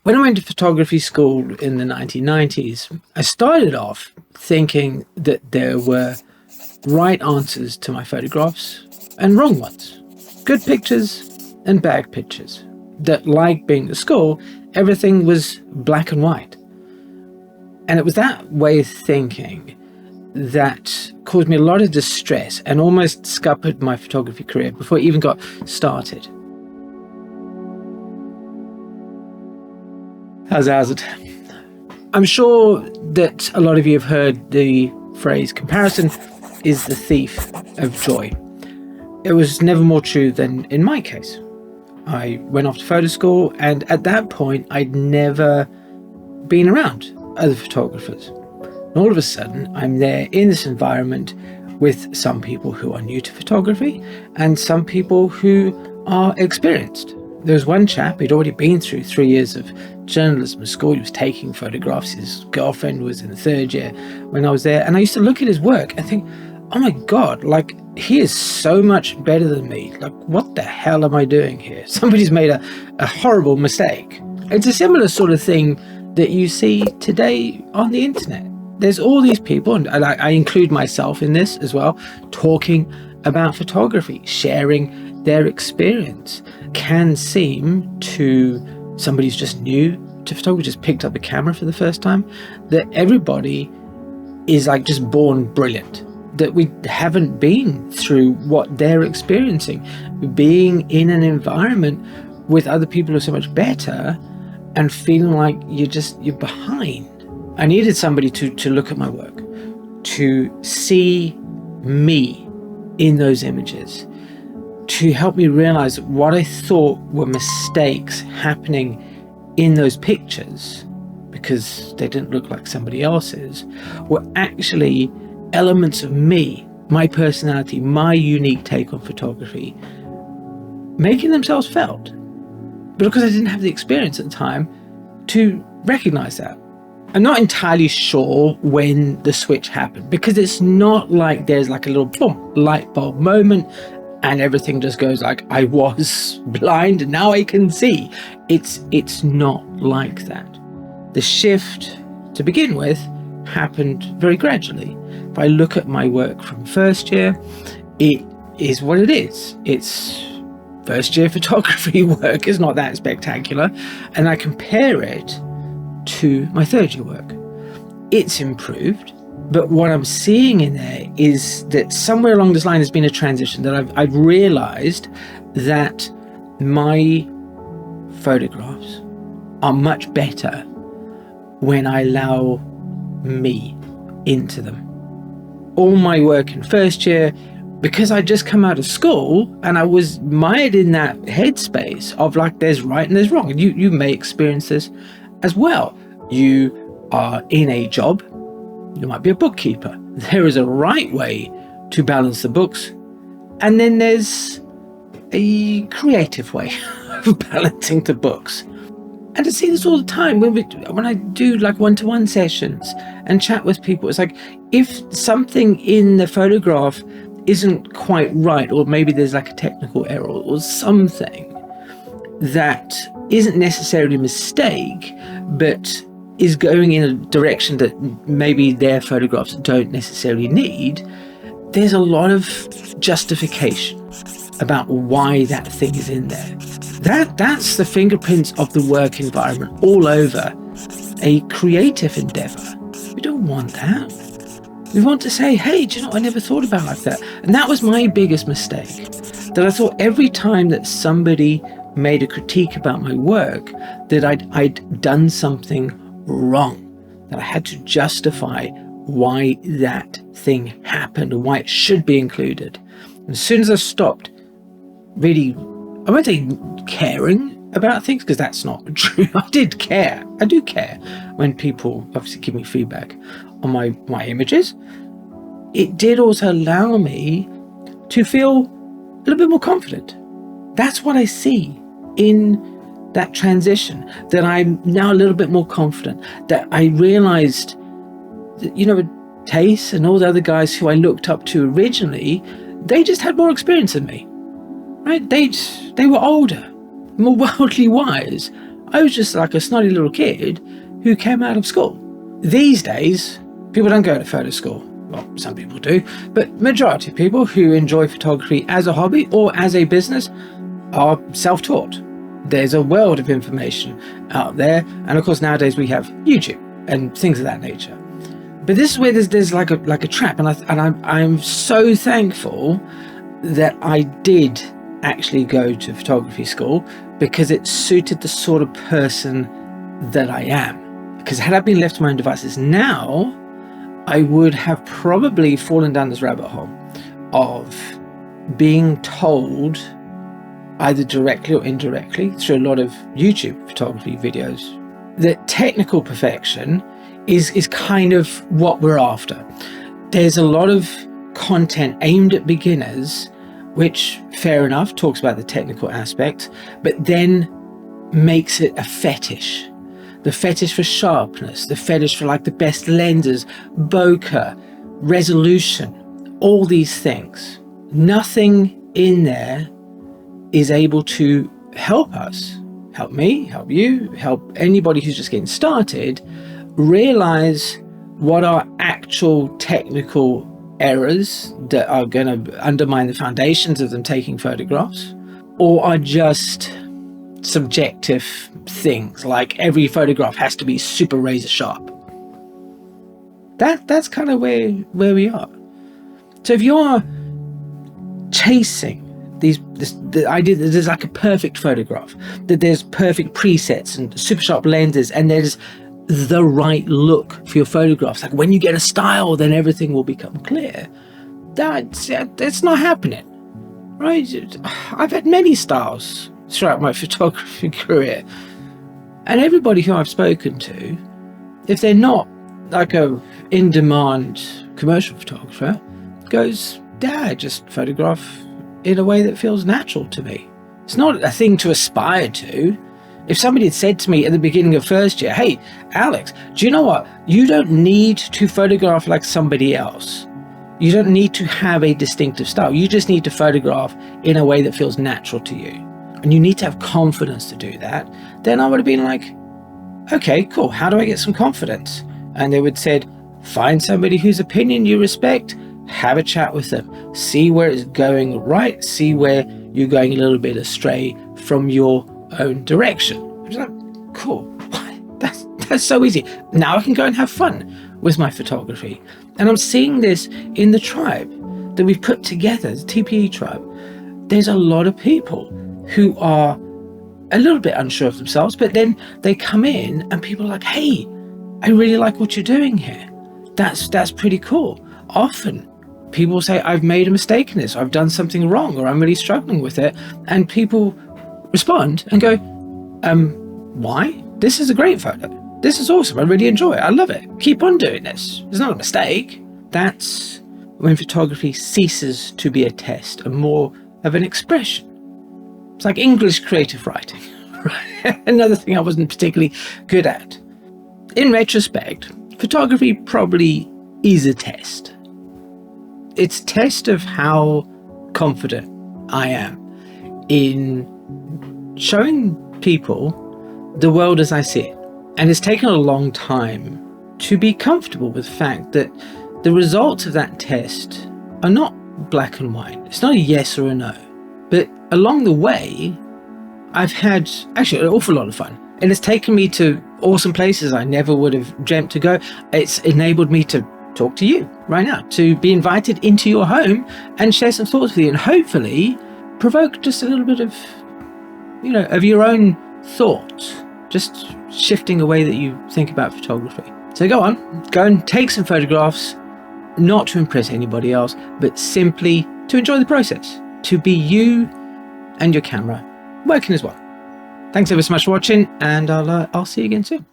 When I went to photography school in the 1990s, I started off thinking that there were right answers to my photographs and wrong ones. Good pictures and bad pictures. That, like being at school, everything was black and white. And it was that way of thinking that caused me a lot of distress and almost scuppered my photography career before it even got started. How's it? I'm sure that a lot of you have heard the phrase, comparison is the thief of joy. It was never more true than in my case. I went off to photo school, and at that point, I'd never been around other photographers. And all of a sudden, I'm there in this environment with some people who are new to photography and some people who are experienced. There was one chap who'd already been through 3 years of journalism at school. He was taking photographs. His girlfriend was in the third year when I was there. And I used to look at his work and think, oh my God, like, he is so much better than me. Like, what the hell am I doing here? Somebody's made a horrible mistake. It's a similar sort of thing that you see today on the internet. There's all these people, and I include myself in this as well, talking about photography, sharing their experience. Can seem to somebody who's just new to photography, just picked up a camera for the first time, that everybody is like just born brilliant, that we haven't been through what they're experiencing, being in an environment with other people who are so much better and feeling like you're behind. I needed somebody to look at my work, to see me in those images, to help me realize that what I thought were mistakes happening in those pictures, because they didn't look like somebody else's, were actually elements of me, my personality, my unique take on photography, making themselves felt. But because I didn't have the experience at the time to recognize that. I'm not entirely sure when the switch happened, because it's not like there's like a little boom, light bulb moment and everything just goes like, I was blind and now I can see. It's not like that. The shift, to begin with, happened very gradually. If I look at my work from first year, it is what it is. It's first year photography work. Is not that spectacular. And I compare it to my third year work. It's improved. But what I'm seeing in there is that somewhere along this line has been a transition, that I've realized that my photographs are much better when I allow me into them. All my work in first year, because I just come out of school and I was mired in that headspace of like, there's right and there's wrong. And you may experience this as well. You are in a job. You might be a bookkeeper. There is a right way to balance the books, and then there's a creative way of balancing the books. And I see this all the time when I do like one-to-one sessions and chat with people. It's like, if something in the photograph isn't quite right, or maybe there's like a technical error or something that isn't necessarily a mistake, but is going in a direction that maybe their photographs don't necessarily need, there's a lot of justification about why that thing is in there. That's the fingerprints of the work environment all over a creative endeavor. We don't want that. We want to say, hey, do you know, I never thought about it like that. And that was my biggest mistake, that I thought every time that somebody made a critique about my work, that I'd done something wrong, that I had to justify why that thing happened and why it should be included. And as soon as I stopped really, I won't say caring about things, because that's not true. I did care. I do care when people obviously give me feedback on my images. It did also allow me to feel a little bit more confident. That's what I see in that transition, that I'm now a little bit more confident, that I realized that, you know, Tace and all the other guys who I looked up to originally, they just had more experience than me, right? They were older, more worldly wise. I was just like a snotty little kid who came out of school. These days, people don't go to photo school. Well, some people do, but majority of people who enjoy photography as a hobby or as a business are self-taught. There's a world of information out there, and of course nowadays we have YouTube and things of that nature. But this is where there's like a trap, and I'm so thankful that I did actually go to photography school, because it suited the sort of person that I am. Because had I been left to my own devices now, I would have probably fallen down this rabbit hole of being told, either directly or indirectly through a lot of YouTube photography videos, that technical perfection is kind of what we're after. There's a lot of content aimed at beginners, which, fair enough, talks about the technical aspect, but then makes it a fetish. The fetish for sharpness, the fetish for like the best lenses, bokeh, resolution, all these things. Nothing in there is able to help us, help me, help you, help anybody who's just getting started, realize what are actual technical errors that are going to undermine the foundations of them taking photographs, or are just subjective things like every photograph has to be super razor sharp. That's kind of where we are. So if you're chasing the idea that there's like a perfect photograph, that there's perfect presets and super sharp lenses, and there's the right look for your photographs, like when you get a style then everything will become clear, that's not happening, right? I've had many styles throughout my photography career, and everybody who I've spoken to, if they're not like a in-demand commercial photographer, goes, I just photograph in a way that feels natural to me. It's not a thing to aspire to. If somebody had said to me at the beginning of first year, hey, Alex, do you know what? You don't need to photograph like somebody else. You don't need to have a distinctive style. You just need to photograph in a way that feels natural to you. And you need to have confidence to do that. Then I would have been like, okay, cool. How do I get some confidence? And they would said, find somebody whose opinion you respect, have a chat with them, see where it's going right, see where you're going a little bit astray from your own direction. I was like, cool, that's so easy. Now I can go and have fun with my photography. And I'm seeing this in the tribe that we've put together, the TPE tribe. There's a lot of people who are a little bit unsure of themselves, but then they come in and people are like, hey, I really like what you're doing here. That's pretty cool. Often people say, I've made a mistake in this, or I've done something wrong, or I'm really struggling with it. And people respond and go, why? This is a great photo. This is awesome. I really enjoy it. I love it. Keep on doing this. It's not a mistake. That's when photography ceases to be a test and more of an expression. It's like English creative writing. Right? Another thing I wasn't particularly good at. In retrospect, photography probably is a test. It's a test of how confident I am in showing people the world as I see it. And it's taken a long time to be comfortable with the fact that the results of that test are not black and white. It's not a yes or a no. But along the way, I've had actually an awful lot of fun. And it's taken me to awesome places I never would have dreamt to go. It's enabled me to talk to you right now, to be invited into your home and share some thoughts with you, and hopefully provoke just a little bit of, of your own thoughts, just shifting the way that you think about photography. So go and take some photographs, not to impress anybody else, but simply to enjoy the process, to be you and your camera working as well. Thanks ever so much for watching, and I'll see you again soon.